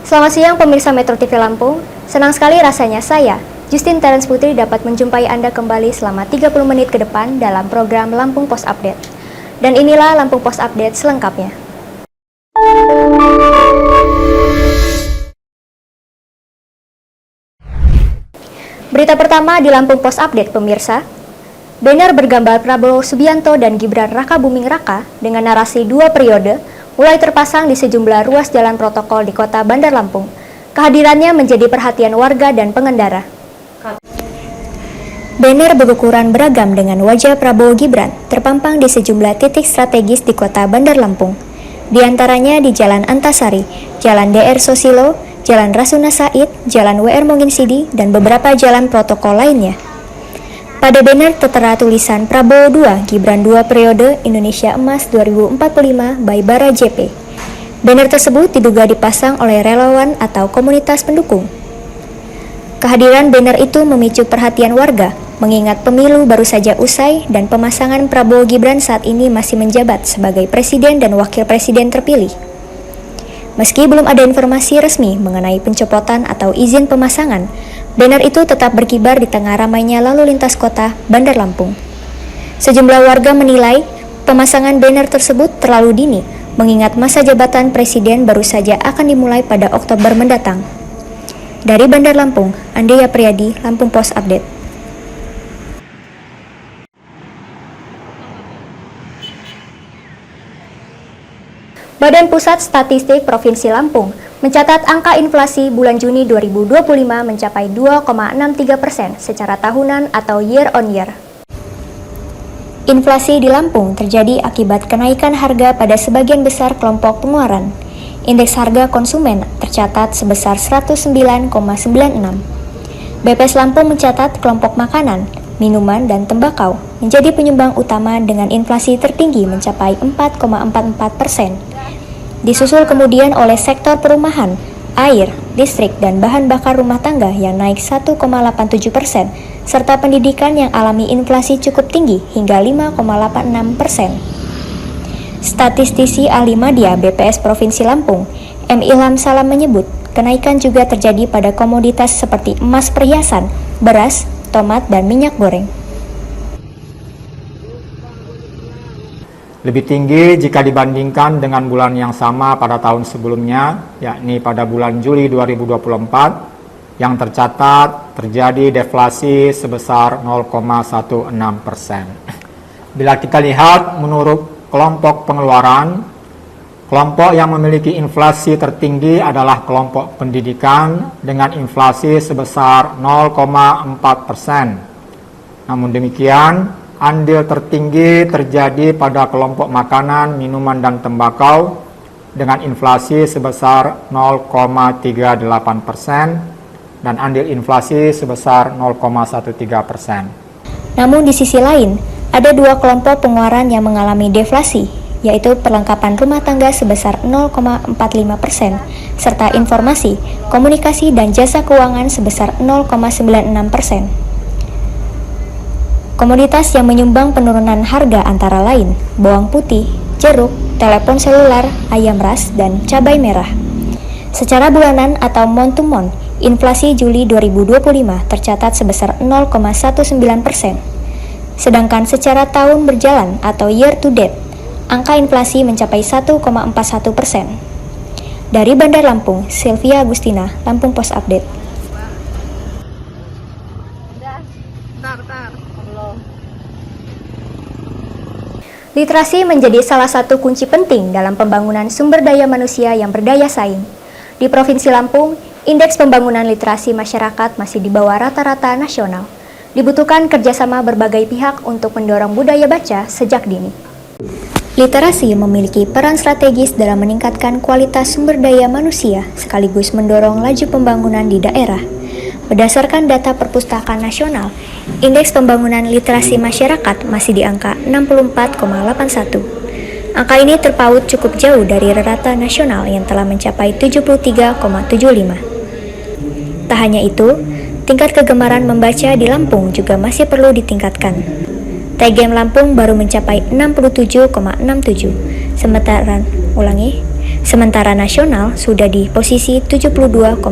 Selamat siang pemirsa Metro TV Lampung. Senang sekali rasanya saya, Justin Terence Putri, dapat menjumpai Anda kembali selama 30 menit ke depan dalam program Lampung Post Update. Dan inilah Lampung Post Update selengkapnya. Berita pertama di Lampung Post Update, pemirsa. Banner bergambar Prabowo Subianto dan Gibran Rakabuming Raka dengan narasi 2 periode mulai terpasang di sejumlah ruas jalan protokol di kota Bandar Lampung. Kehadirannya menjadi perhatian warga dan pengendara. Banner berukuran beragam dengan wajah Prabowo Gibran terpampang di sejumlah titik strategis di kota Bandar Lampung. Di antaranya di Jalan Antasari, Jalan DR Sosilo, Jalan Rasuna Said, Jalan WR Monginsidi, dan beberapa jalan protokol lainnya. Pada banner tertera tulisan Prabowo 2, Gibran 2 periode, Indonesia Emas 2045 by Bara JP. Banner tersebut diduga dipasang oleh relawan atau komunitas pendukung. Kehadiran banner itu memicu perhatian warga, mengingat pemilu baru saja usai dan pemasangan Prabowo Gibran saat ini masih menjabat sebagai presiden dan wakil presiden terpilih. Meski belum ada informasi resmi mengenai pencopotan atau izin pemasangan, banner itu tetap berkibar di tengah ramainya lalu lintas kota Bandar Lampung. Sejumlah warga menilai pemasangan banner tersebut terlalu dini, mengingat masa jabatan presiden baru saja akan dimulai pada Oktober mendatang. Dari Bandar Lampung, Andrea Priyadi, Lampung Post Update. Badan Pusat Statistik Provinsi Lampung mencatat angka inflasi bulan Juni 2025 mencapai 2,63% secara tahunan atau year on year. Inflasi di Lampung terjadi akibat kenaikan harga pada sebagian besar kelompok pengeluaran. Indeks harga konsumen tercatat sebesar 109,96. BPS Lampung mencatat kelompok makanan, minuman, dan tembakau menjadi penyumbang utama dengan inflasi tertinggi mencapai 4,44%. Disusul kemudian oleh sektor perumahan, air, listrik, dan bahan bakar rumah tangga yang naik 1,87%, serta pendidikan yang alami inflasi cukup tinggi hingga 5,86%. Statistisi ahli media BPS Provinsi Lampung, M. Ilham Salam menyebut, kenaikan juga terjadi pada komoditas seperti emas perhiasan, beras, tomat, dan minyak goreng. Lebih tinggi jika dibandingkan dengan bulan yang sama pada tahun sebelumnya, yakni pada bulan Juli 2024, yang tercatat terjadi deflasi sebesar 0,16%. Bila kita lihat menurut kelompok pengeluaran, kelompok yang memiliki inflasi tertinggi adalah kelompok pendidikan dengan inflasi sebesar 0,4%. Namun demikian, andil tertinggi terjadi pada kelompok makanan, minuman, dan tembakau dengan inflasi sebesar 0,38% dan andil inflasi sebesar 0,13%. Namun di sisi lain, ada 2 kelompok pengeluaran yang mengalami deflasi, yaitu perlengkapan rumah tangga sebesar 0,45%, serta informasi, komunikasi, dan jasa keuangan sebesar 0,96%. Komoditas yang menyumbang penurunan harga antara lain bawang putih, jeruk, telepon seluler, ayam ras, dan cabai merah. Secara bulanan atau month to month, inflasi Juli 2025 tercatat sebesar 0,19%. Sedangkan secara tahun berjalan atau year to date, angka inflasi mencapai 1,41%. Dari Bandar Lampung, Sylvia Agustina, Lampung Post Update. Literasi menjadi salah satu kunci penting dalam pembangunan sumber daya manusia yang berdaya saing. Di Provinsi Lampung, indeks pembangunan literasi masyarakat masih di bawah rata-rata nasional. Dibutuhkan kerjasama berbagai pihak untuk mendorong budaya baca sejak dini. Literasi memiliki peran strategis dalam meningkatkan kualitas sumber daya manusia sekaligus mendorong laju pembangunan di daerah. Berdasarkan data Perpustakaan Nasional, indeks pembangunan literasi masyarakat masih di angka 64,81. Angka ini terpaut cukup jauh dari rata nasional yang telah mencapai 73,75. Tak hanya itu, tingkat kegemaran membaca di Lampung juga masih perlu ditingkatkan. TGM Lampung baru mencapai 67,67, sementara nasional sudah di posisi 72,44.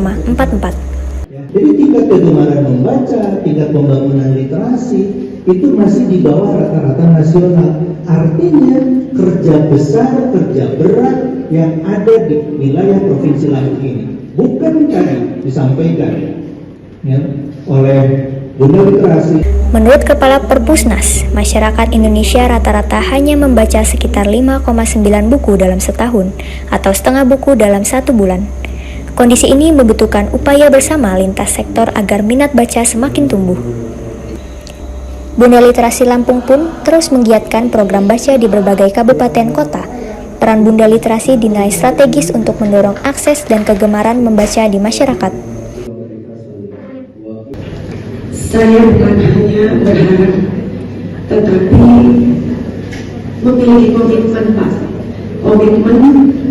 Jadi tingkat kegemaran membaca, tingkat pembangunan literasi itu masih di bawah rata-rata nasional. Artinya kerja besar, kerja berat yang ada di wilayah Provinsi Lampung ini. Bukan tadi disampaikan ya, oleh Bunda Literasi. Menurut Kepala Perpusnas, masyarakat Indonesia rata-rata hanya membaca sekitar 5,9 buku dalam setahun atau setengah buku dalam 1 bulan. Kondisi ini membutuhkan upaya bersama lintas sektor agar minat baca semakin tumbuh. Bunda Literasi Lampung pun terus menggiatkan program baca di berbagai kabupaten kota. Peran Bunda Literasi dinilai strategis untuk mendorong akses dan kegemaran membaca di masyarakat. Saya bukan hanya berharap, tetapi memiliki komitmen, Pak. Komitmen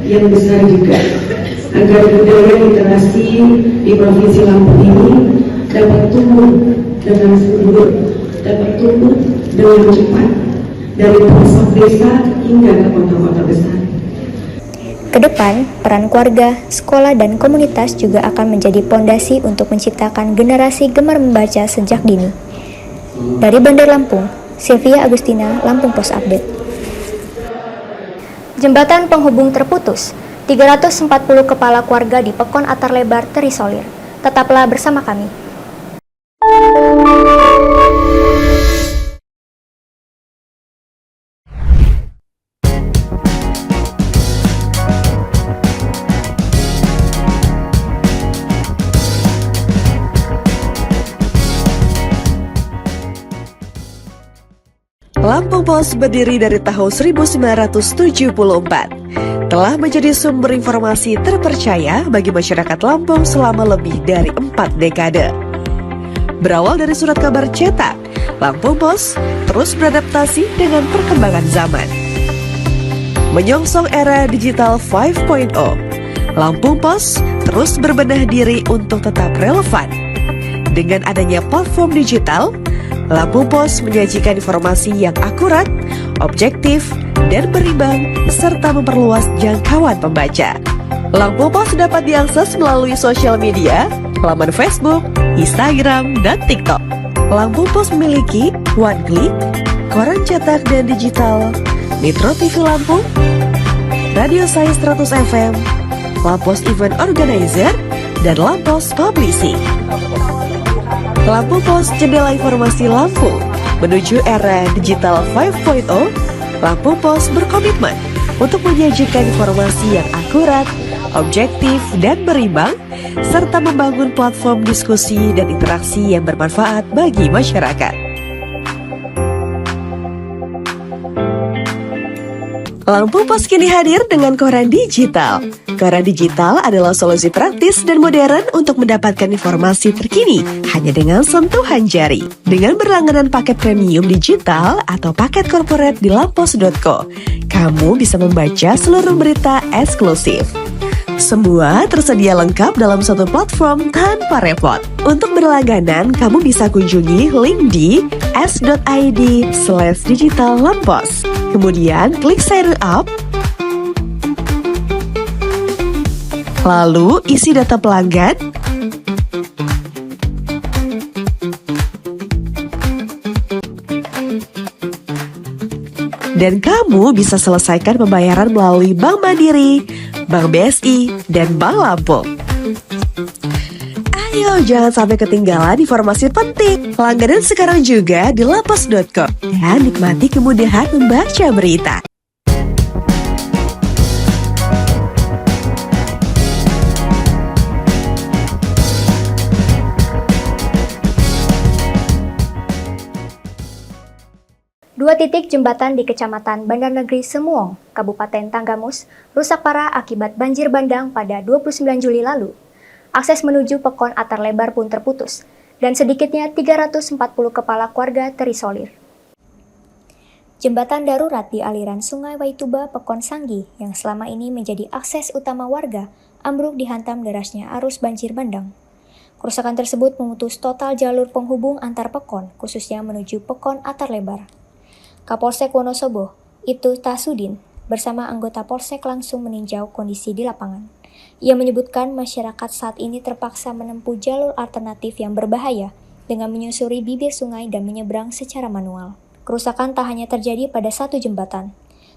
yang besar juga, agar budaya literasi di Provinsi Lampung ini dapat tumbuh dengan subur, dapat tumbuh dengan cepat dari pelosok desa hingga ke kota-kota besar. Kedepan, peran keluarga, sekolah, dan komunitas juga akan menjadi pondasi untuk menciptakan generasi gemar membaca sejak dini. Dari Bandar Lampung, Sylvia Agustina, Lampung Pos Update. Jembatan penghubung terputus, 340 kepala keluarga di Pekon Atar Lebar terisolir. Tetaplah bersama kami. Lampung Pos berdiri dari tahun 1974. Telah menjadi sumber informasi terpercaya bagi masyarakat Lampung selama lebih dari 4 dekade. Berawal dari surat kabar cetak, Lampung Pos terus beradaptasi dengan perkembangan zaman. Menyongsong era digital 5.0, Lampung Pos terus berbenah diri untuk tetap relevan. Dengan adanya platform digital, Lampung Pos menyajikan informasi yang akurat, objektif, dan berimbang, serta memperluas jangkauan pembaca. Lampung Pos dapat diakses melalui sosial media, laman Facebook, Instagram, dan TikTok. Lampung Pos memiliki One Click, koran cetak dan digital, Metro TV Lampung, Radio Saya 100 FM, Lampos Event Organizer, dan Lampos Publishing. Lampung Pos, jendela informasi Lampung. Menuju era digital 5.0, Lampung Pos berkomitmen untuk menyajikan informasi yang akurat, objektif, dan berimbang, serta membangun platform diskusi dan interaksi yang bermanfaat bagi masyarakat. Lampung Pos kini hadir dengan koran digital. Koran digital adalah solusi praktis dan modern untuk mendapatkan informasi terkini hanya dengan sentuhan jari. Dengan berlangganan paket premium digital atau paket corporate di lampos.co, kamu bisa membaca seluruh berita eksklusif. Semua tersedia lengkap dalam satu platform tanpa repot. Untuk berlangganan, kamu bisa kunjungi link di s.id/digitallampos. Kemudian klik sign up, lalu isi data pelanggan, dan kamu bisa selesaikan pembayaran melalui Bank Mandiri, Bank BSI, dan Bank Lampung. Ayo, jangan sampai ketinggalan informasi penting. Langganan sekarang juga di lampos.co dan nikmati kemudahan membaca berita. Dua titik jembatan di Kecamatan Bandar Negeri Semuong, Kabupaten Tanggamus, rusak parah akibat banjir bandang pada 29 Juli lalu. Akses menuju Pekon Atar Lebar pun terputus, dan sedikitnya 340 kepala keluarga terisolir. Jembatan darurat di aliran Sungai Waituba Pekon Sanggi yang selama ini menjadi akses utama warga, ambruk dihantam derasnya arus banjir bandang. Kerusakan tersebut memutus total jalur penghubung antar Pekon, khususnya menuju Pekon Atar Lebar. Kapolsek Wonosobo, Ibtu Tasudin, bersama anggota Polsek langsung meninjau kondisi di lapangan. Ia menyebutkan masyarakat saat ini terpaksa menempuh jalur alternatif yang berbahaya dengan menyusuri bibir sungai dan menyeberang secara manual. Kerusakan tak hanya terjadi pada satu jembatan.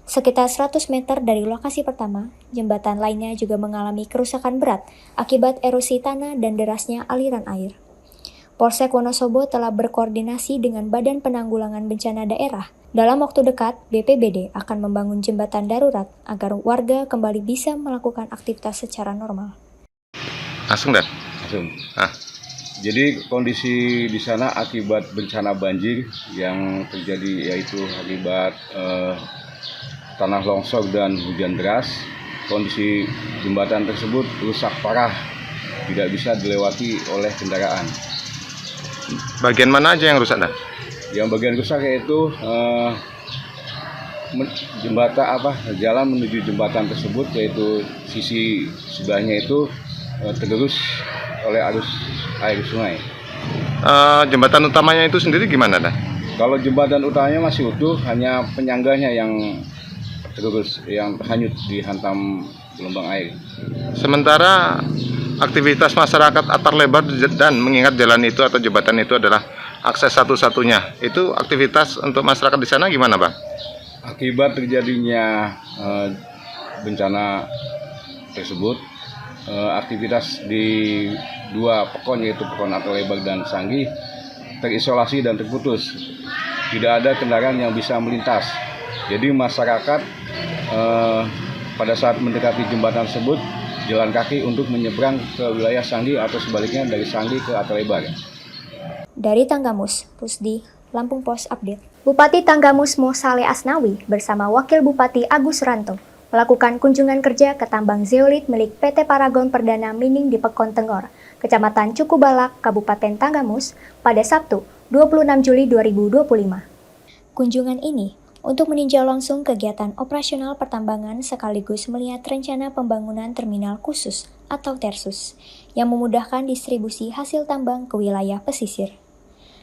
Sekitar 100 meter dari lokasi pertama, jembatan lainnya juga mengalami kerusakan berat akibat erosi tanah dan derasnya aliran air. Polsek Wonosobo telah berkoordinasi dengan Badan Penanggulangan Bencana Daerah. Dalam waktu dekat, BPBD akan membangun jembatan darurat agar warga kembali bisa melakukan aktivitas secara normal. Langsung dan? Langsung. Jadi kondisi di sana akibat bencana banjir yang terjadi yaitu akibat tanah longsor dan hujan deras. Kondisi jembatan tersebut rusak parah, tidak bisa dilewati oleh kendaraan. Bagian mana aja yang rusak dan? Yang bagian rusak yaitu jalan menuju jembatan tersebut, yaitu sisi sebelahnya itu tergerus oleh arus air sungai. Jembatan utamanya itu sendiri gimana dah? Kalau jembatan utamanya masih utuh, hanya penyangganya yang tergerus, yang hanyut dihantam gelombang air. Sementara aktivitas masyarakat antar lebar dan mengingat jalan itu atau jembatan itu adalah akses satu-satunya. Itu aktivitas untuk masyarakat di sana gimana, Bang? Akibat terjadinya bencana tersebut, aktivitas di dua pekon yaitu Pekon Atar Lebar dan Sanggi terisolasi dan terputus. Tidak ada kendaraan yang bisa melintas. Jadi masyarakat pada saat mendekati jembatan tersebut jalan kaki untuk menyeberang ke wilayah Sanggi atau sebaliknya dari Sanggi ke Atar Lebar. Dari Tanggamus, Rusdi, Lampung Pos Update. Bupati Tanggamus Mo Saleh Asnawi bersama Wakil Bupati Agus Ranto melakukan kunjungan kerja ke tambang zeolit milik PT Paragon Perdana Mining di Pekon Tenggor, Kecamatan Cukubalak, Kabupaten Tanggamus, pada Sabtu, 26 Juli 2025. Kunjungan ini untuk meninjau langsung kegiatan operasional pertambangan sekaligus melihat rencana pembangunan terminal khusus atau tersus yang memudahkan distribusi hasil tambang ke wilayah pesisir.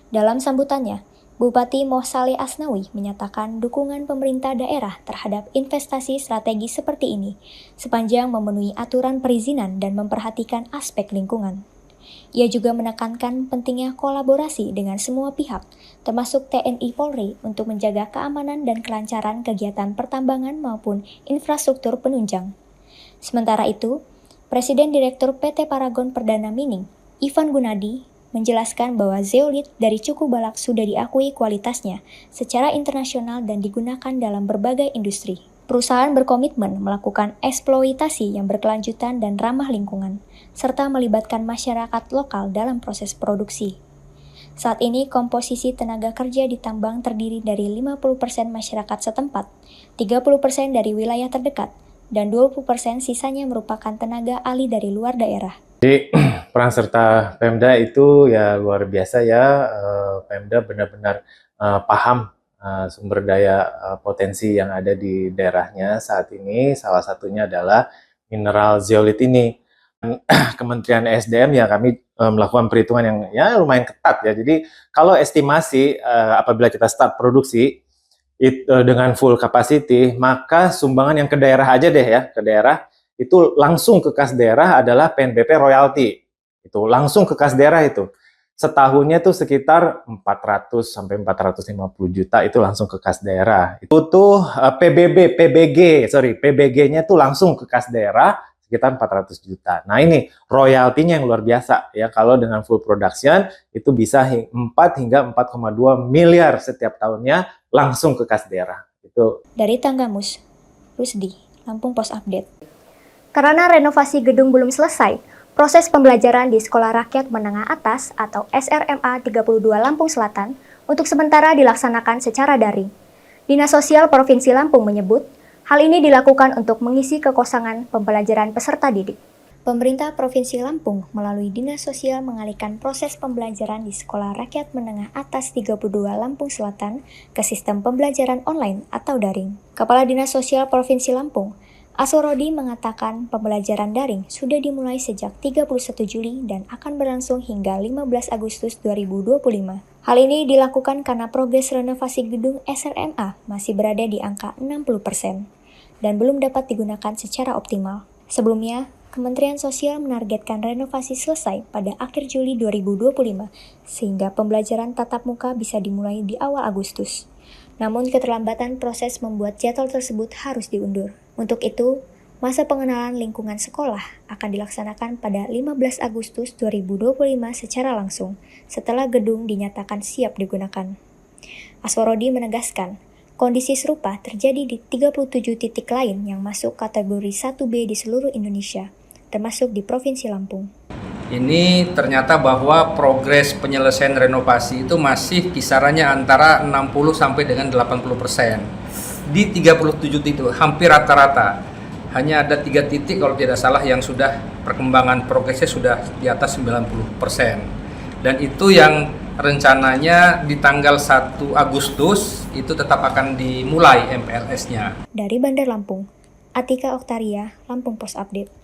Dalam sambutannya, Bupati Mo Saleh Asnawi menyatakan dukungan pemerintah daerah terhadap investasi strategis seperti ini sepanjang memenuhi aturan perizinan dan memperhatikan aspek lingkungan. Ia juga menekankan pentingnya kolaborasi dengan semua pihak, termasuk TNI Polri, untuk menjaga keamanan dan kelancaran kegiatan pertambangan maupun infrastruktur penunjang. Sementara itu, Presiden Direktur PT Paragon Perdana Mining, Ivan Gunadi, menjelaskan bahwa zeolit dari Cukubalak sudah diakui kualitasnya secara internasional dan digunakan dalam berbagai industri. Perusahaan berkomitmen melakukan eksploitasi yang berkelanjutan dan ramah lingkungan, serta melibatkan masyarakat lokal dalam proses produksi. Saat ini, komposisi tenaga kerja di tambang terdiri dari 50% masyarakat setempat, 30% dari wilayah terdekat, dan 20% sisanya merupakan tenaga ahli dari luar daerah. Jadi peran serta Pemda itu ya luar biasa ya. Pemda benar-benar paham sumber daya potensi yang ada di daerahnya saat ini. Salah satunya adalah mineral zeolit ini. Kementerian SDM ya kami melakukan perhitungan yang ya lumayan ketat ya. Jadi kalau estimasi apabila kita start produksi dengan full capacity, maka sumbangan yang ke daerah aja deh ya, ke daerah itu langsung ke kas daerah adalah PNBP royalti. Itu langsung ke kas daerah itu. Setahunnya tuh sekitar 400 sampai 450 juta itu langsung ke kas daerah. Itu tuh PBG-nya tuh langsung ke kas daerah sekitar 400 juta. Nah, ini royaltinya yang luar biasa ya. Kalau dengan full production itu bisa 4 hingga 4,2 miliar setiap tahunnya langsung ke kas daerah. Itu dari Tanggamus, Rusdi, Lampung Pos Update. Karena renovasi gedung belum selesai, proses pembelajaran di Sekolah Rakyat Menengah Atas atau SRMA 32 Lampung Selatan untuk sementara dilaksanakan secara daring. Dinas Sosial Provinsi Lampung menyebut, hal ini dilakukan untuk mengisi kekosongan pembelajaran peserta didik. Pemerintah Provinsi Lampung melalui Dinas Sosial mengalihkan proses pembelajaran di Sekolah Rakyat Menengah Atas 32 Lampung Selatan ke sistem pembelajaran online atau daring. Kepala Dinas Sosial Provinsi Lampung, Aswarodi mengatakan pembelajaran daring sudah dimulai sejak 31 Juli dan akan berlangsung hingga 15 Agustus 2025. Hal ini dilakukan karena progres renovasi gedung SRMA masih berada di angka 60%. dan belum dapat digunakan secara optimal. Sebelumnya, Kementerian Sosial menargetkan renovasi selesai pada akhir Juli 2025, sehingga pembelajaran tatap muka bisa dimulai di awal Agustus. Namun keterlambatan proses membuat jadwal tersebut harus diundur. Untuk itu, masa pengenalan lingkungan sekolah akan dilaksanakan pada 15 Agustus 2025 secara langsung, setelah gedung dinyatakan siap digunakan. Aswarodi menegaskan, kondisi serupa terjadi di 37 titik lain yang masuk kategori 1B di seluruh Indonesia, termasuk di Provinsi Lampung. Ini ternyata bahwa progres penyelesaian renovasi itu masih kisarannya antara 60 sampai dengan 80%. Di 37 titik, hampir rata-rata. Hanya ada 3 titik kalau tidak salah yang sudah perkembangan progresnya sudah di atas 90%. Dan itu yang rencananya di tanggal 1 Agustus itu tetap akan dimulai MPLS-nya. Dari Bandar Lampung, Atika Oktaria, Lampung Pos Update.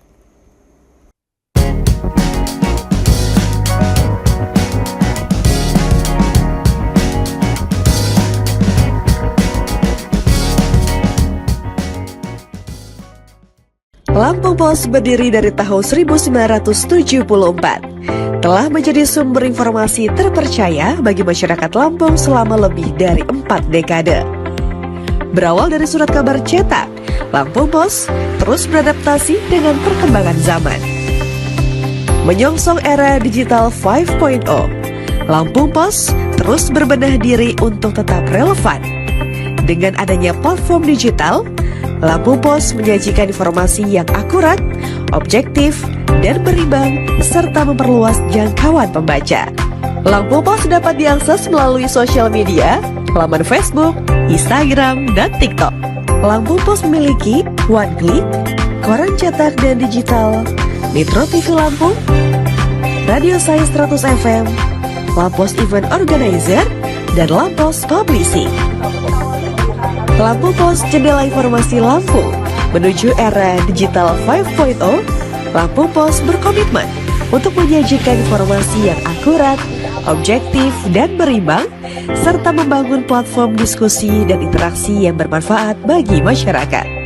Lampung Pos berdiri dari tahun 1974. Telah menjadi sumber informasi terpercaya bagi masyarakat Lampung selama lebih dari 4 dekade. Berawal dari surat kabar cetak, Lampung Pos terus beradaptasi dengan perkembangan zaman. Menyongsong era digital 5.0, Lampung Pos terus berbenah diri untuk tetap relevan. Dengan adanya platform digital, Lampung Pos menyajikan informasi yang akurat, objektif, dan berimbang, serta memperluas jangkauan pembaca. Lampung Pos dapat diakses melalui sosial media, laman Facebook, Instagram, dan TikTok. Lampung Pos memiliki One Click, koran cetak dan digital, Metro TV Lampung, Radio Saya 100 FM, Lampos Event Organizer, dan Lampos Publishing. Lampung Pos, jendela informasi Lampung. Menuju era digital 5.0, Lampung Pos berkomitmen untuk menyajikan informasi yang akurat, objektif, dan berimbang, serta membangun platform diskusi dan interaksi yang bermanfaat bagi masyarakat.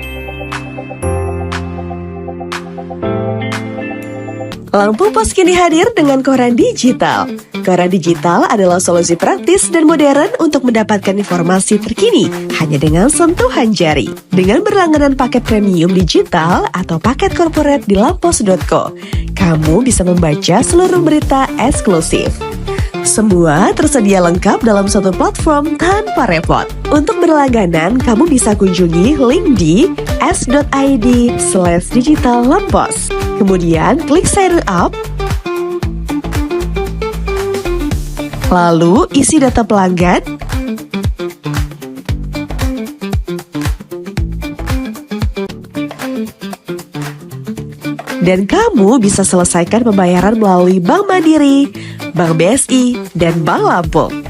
Lampung Pos kini hadir dengan koran digital. Koran digital adalah solusi praktis dan modern untuk mendapatkan informasi terkini hanya dengan sentuhan jari. Dengan berlangganan paket premium digital atau paket corporate di lampos.co, kamu bisa membaca seluruh berita eksklusif. Semua tersedia lengkap dalam satu platform tanpa repot. Untuk berlangganan, kamu bisa kunjungi link di s.id/digitallampos. Kemudian klik sign up, lalu isi data pelanggan, dan kamu bisa selesaikan pembayaran melalui Bank Mandiri, Bank BSI, dan Bank Lampung.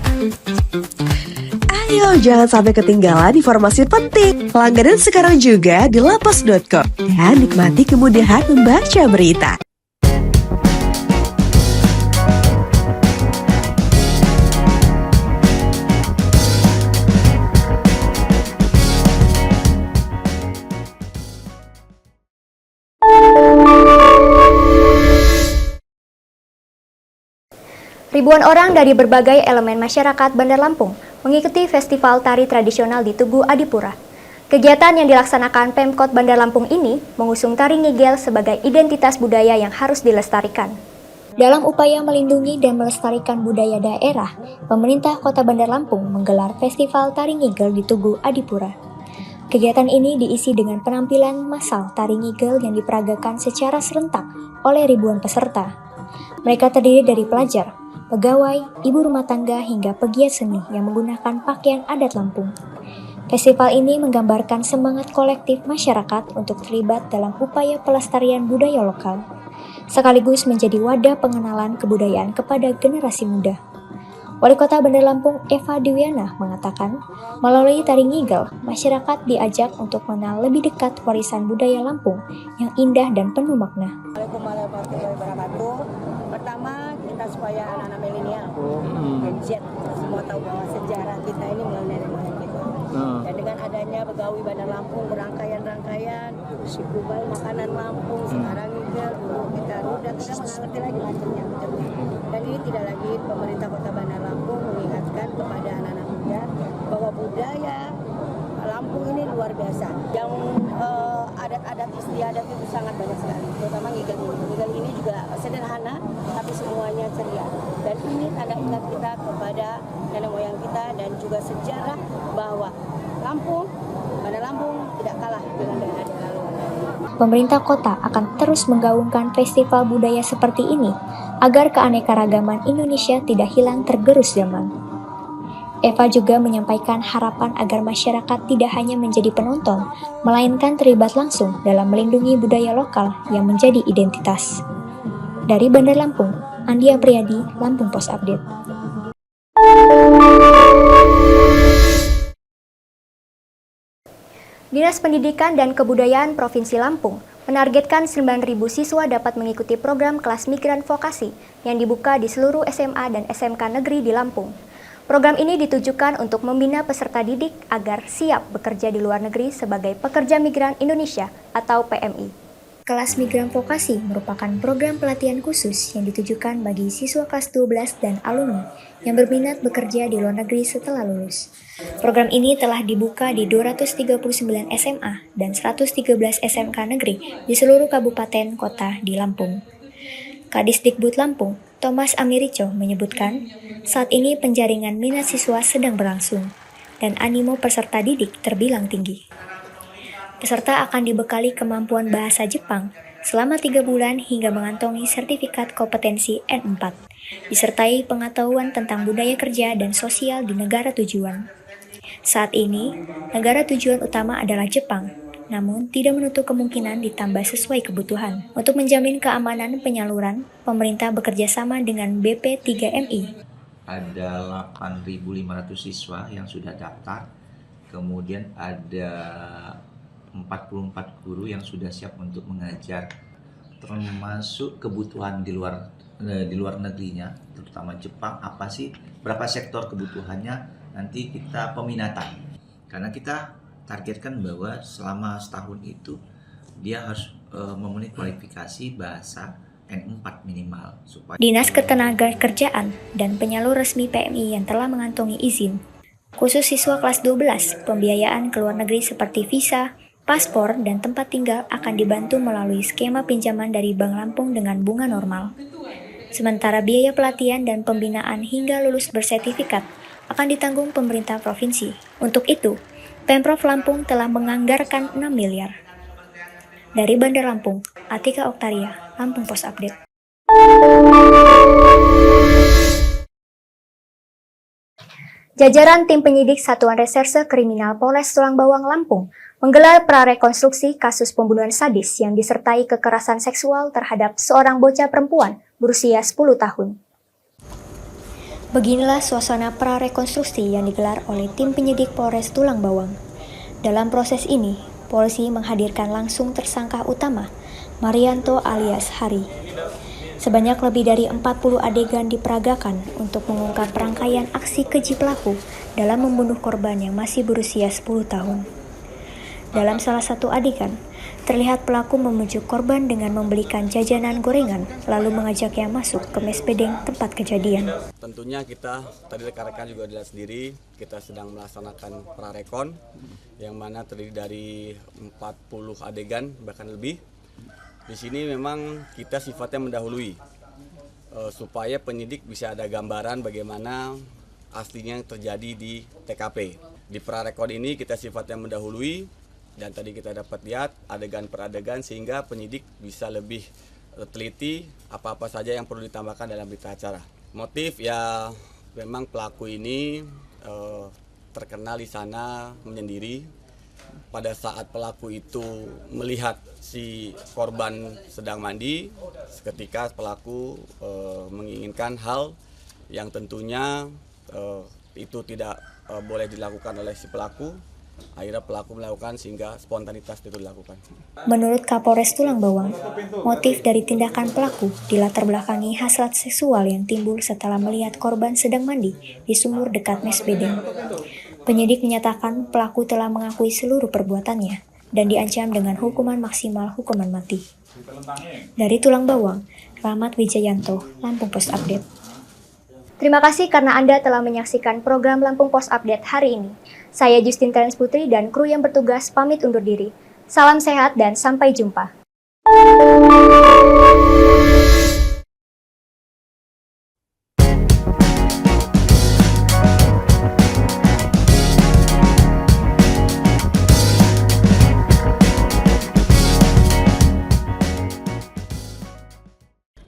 Ayo, jangan sampai ketinggalan informasi penting. Langganan sekarang juga di lampos.co dan nikmati kemudahan membaca berita. Ribuan orang dari berbagai elemen masyarakat Bandar Lampung mengikuti festival tari tradisional di Tugu Adipura. Kegiatan yang dilaksanakan Pemkot Bandar Lampung ini mengusung tari ngigel sebagai identitas budaya yang harus dilestarikan. Dalam upaya melindungi dan melestarikan budaya daerah, pemerintah Kota Bandar Lampung menggelar festival tari ngigel di Tugu Adipura. Kegiatan ini diisi dengan penampilan massal tari ngigel yang diperagakan secara serentak oleh ribuan peserta. Mereka terdiri dari pelajar, pegawai, ibu rumah tangga hingga pegiat seni yang menggunakan pakaian adat Lampung. Festival ini menggambarkan semangat kolektif masyarakat untuk terlibat dalam upaya pelestarian budaya lokal, sekaligus menjadi wadah pengenalan kebudayaan kepada generasi muda. Wali Kota Bandar Lampung Eva Dewiana mengatakan, melalui tari ngigel, masyarakat diajak untuk mengenal lebih dekat warisan budaya Lampung yang indah dan penuh makna. Assalamualaikum warahmatullahi wabarakatuh. pertama kita supaya anak-anak milenial, Gen Z, semua tahu bahwa sejarah kita ini mulai dari moyang kita. Dan dengan adanya Begawi Bandar Lampung berangkaian-rangkaian, si kubal makanan Lampung, sekarang juga dulu kita udah kita mengerti lagi macamnya. Dan ini tidak lagi pemerintah Kota Bandar Lampung mengingatkan kepada anak-anak muda bahwa budaya Lampung ini luar biasa. Yang adat-adat istiadat itu sangat banyak sekali, terutama ngigel ini. Ngigel ini juga sederhana, tapi semuanya ceria. Dan ini tanda ingat kita kepada nenek moyang kita dan juga sejarah bahwa Lampung, Bandar Lampung tidak kalah dengan daerah-daerah luar. Pemerintah kota akan terus menggaungkan festival budaya seperti ini agar keanekaragaman Indonesia tidak hilang tergerus zaman. Eva juga menyampaikan harapan agar masyarakat tidak hanya menjadi penonton, melainkan terlibat langsung dalam melindungi budaya lokal yang menjadi identitas. Dari Bandar Lampung, Andia Priadi, Lampung Post Update. Dinas Pendidikan dan Kebudayaan Provinsi Lampung menargetkan 9.000 siswa dapat mengikuti program kelas migran vokasi yang dibuka di seluruh SMA dan SMK negeri di Lampung. Program ini ditujukan untuk membina peserta didik agar siap bekerja di luar negeri sebagai pekerja migran Indonesia atau PMI. Kelas Migran Vokasi merupakan program pelatihan khusus yang ditujukan bagi siswa kelas 12 dan alumni yang berminat bekerja di luar negeri setelah lulus. Program ini telah dibuka di 239 SMA dan 113 SMK negeri di seluruh kabupaten kota di Lampung. Kadisdikbud Lampung, Thomas Amirico menyebutkan, saat ini penjaringan minat siswa sedang berlangsung dan animo peserta didik terbilang tinggi. Peserta akan dibekali kemampuan bahasa Jepang selama 3 bulan hingga mengantongi sertifikat kompetensi N4, disertai pengetahuan tentang budaya kerja dan sosial di negara tujuan. Saat ini, negara tujuan utama adalah Jepang, namun tidak menutup kemungkinan ditambah sesuai kebutuhan. Untuk menjamin keamanan penyaluran, pemerintah bekerja sama dengan BP3MI. Ada 8.500 siswa yang sudah daftar, kemudian ada 44 guru yang sudah siap untuk mengajar, termasuk kebutuhan di luar negerinya, terutama Jepang. Apa sih, berapa sektor kebutuhannya, nanti kita peminatan. Karena kita targetkan bahwa selama setahun itu dia harus memenuhi kualifikasi bahasa N4 minimal. Dinas Ketenagakerjaan dan penyalur resmi PMI yang telah mengantongi izin. Khusus siswa kelas 12, pembiayaan ke luar negeri seperti visa, paspor, dan tempat tinggal akan dibantu melalui skema pinjaman dari Bank Lampung dengan bunga normal. Sementara biaya pelatihan dan pembinaan hingga lulus bersertifikat akan ditanggung pemerintah provinsi. Untuk itu, Pemprov Lampung telah menganggarkan 6 miliar. Dari Bandar Lampung, Atika Oktaria, Lampung Post Update. Jajaran tim penyidik Satuan Reserse Kriminal Polres Tulang Bawang Lampung menggelar prarekonstruksi kasus pembunuhan sadis yang disertai kekerasan seksual terhadap seorang bocah perempuan berusia 10 tahun. Beginilah suasana prarekonstruksi yang digelar oleh tim penyidik Polres Tulang Bawang. Dalam proses ini, polisi menghadirkan langsung tersangka utama, Marianto alias Hari. Sebanyak lebih dari 40 adegan diperagakan untuk mengungkap rangkaian aksi keji pelaku dalam membunuh korban yang masih berusia 10 tahun. Dalam salah satu adegan, terlihat pelaku memujuk korban dengan membelikan jajanan gorengan, lalu mengajaknya masuk ke mes bedeng tempat kejadian. Tentunya kita, tadi rekan-rekan juga lihat sendiri, kita sedang melaksanakan prarekon, yang mana terdiri dari 40 adegan, bahkan lebih. Di sini memang kita sifatnya mendahului, supaya penyidik bisa ada gambaran bagaimana aslinya yang terjadi di TKP. Di prarekon ini kita sifatnya mendahului, dan tadi kita dapat lihat adegan per adegan sehingga penyidik bisa lebih teliti apa-apa saja yang perlu ditambahkan dalam berita acara. Motif ya memang pelaku ini terkenal di sana menyendiri. Pada saat pelaku itu melihat si korban sedang mandi, seketika pelaku menginginkan hal yang tentunya itu tidak boleh dilakukan oleh si pelaku, akhirnya pelaku melakukan sehingga spontanitas itu dilakukan. Menurut Kapolres Tulang Bawang, motif dari tindakan pelaku dilatar belakangi hasrat seksual yang timbul setelah melihat korban sedang mandi di sumur dekat Mes Bedeng. Penyidik menyatakan pelaku telah mengakui seluruh perbuatannya dan diancam dengan hukuman maksimal hukuman mati. Dari Tulang Bawang, Rahmat Wijayanto, Lampung Post Update. Terima kasih karena Anda telah menyaksikan program Lampung Post Update hari ini. Saya Justin Terence Putri dan kru yang bertugas pamit undur diri. Salam sehat dan sampai jumpa.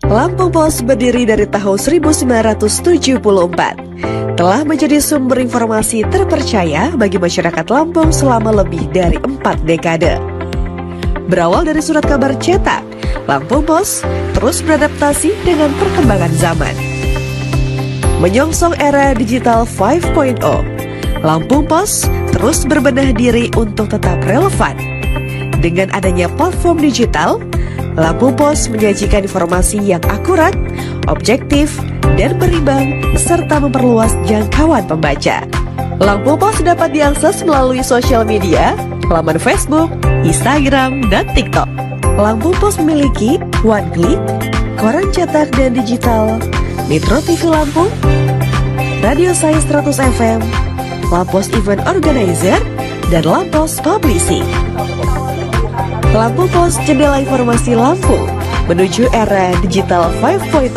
Lampung Pos berdiri dari tahun 1974. Telah menjadi sumber informasi terpercaya bagi masyarakat Lampung selama lebih dari 4 dekade. Berawal dari surat kabar cetak, Lampung Pos terus beradaptasi dengan perkembangan zaman. Menyongsong era digital 5.0, Lampung Pos terus berbenah diri untuk tetap relevan. Dengan adanya platform digital, Lampung Pos menyajikan informasi yang akurat, objektif, dan berimbang, serta memperluas jangkauan pembaca. Lampung Pos dapat diakses melalui sosial media, laman Facebook, Instagram, dan TikTok. Lampung Pos memiliki One Click, koran cetak dan digital, Metro TV Lampung, Radio Saya 100 FM, Lampos Event Organizer, dan Lampos Publishing. Lampung Pos, jendela informasi Lampung. Menuju era digital 5.0,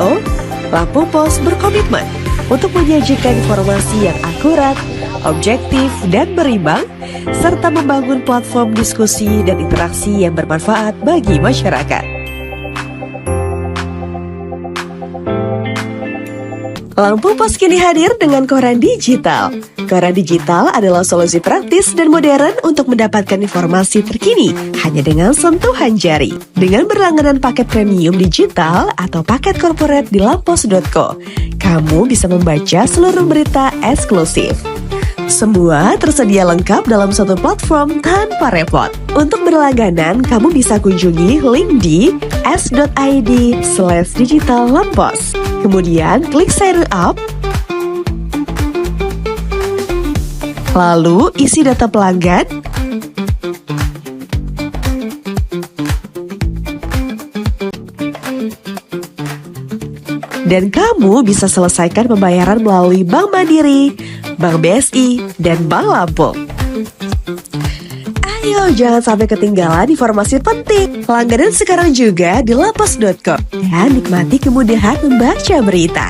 Lampung Pos berkomitmen untuk menyajikan informasi yang akurat, objektif, dan berimbang, serta membangun platform diskusi dan interaksi yang bermanfaat bagi masyarakat. Lampung Pos kini hadir dengan koran digital. Koran digital adalah solusi praktis dan modern untuk mendapatkan informasi terkini hanya dengan sentuhan jari. Dengan berlangganan paket premium digital atau paket corporate di lampos.co, kamu bisa membaca seluruh berita eksklusif. Semua tersedia lengkap dalam satu platform tanpa repot. Untuk berlangganan, kamu bisa kunjungi link di s.id/digitallampos. Kemudian klik sign up, lalu isi data pelanggan, dan kamu bisa selesaikan pembayaran melalui Bank Mandiri, Bank BSI, dan Bank Lampung. Ayo, jangan sampai ketinggalan informasi penting. Langganan sekarang juga di lampos.co dan nikmati kemudahan membaca berita.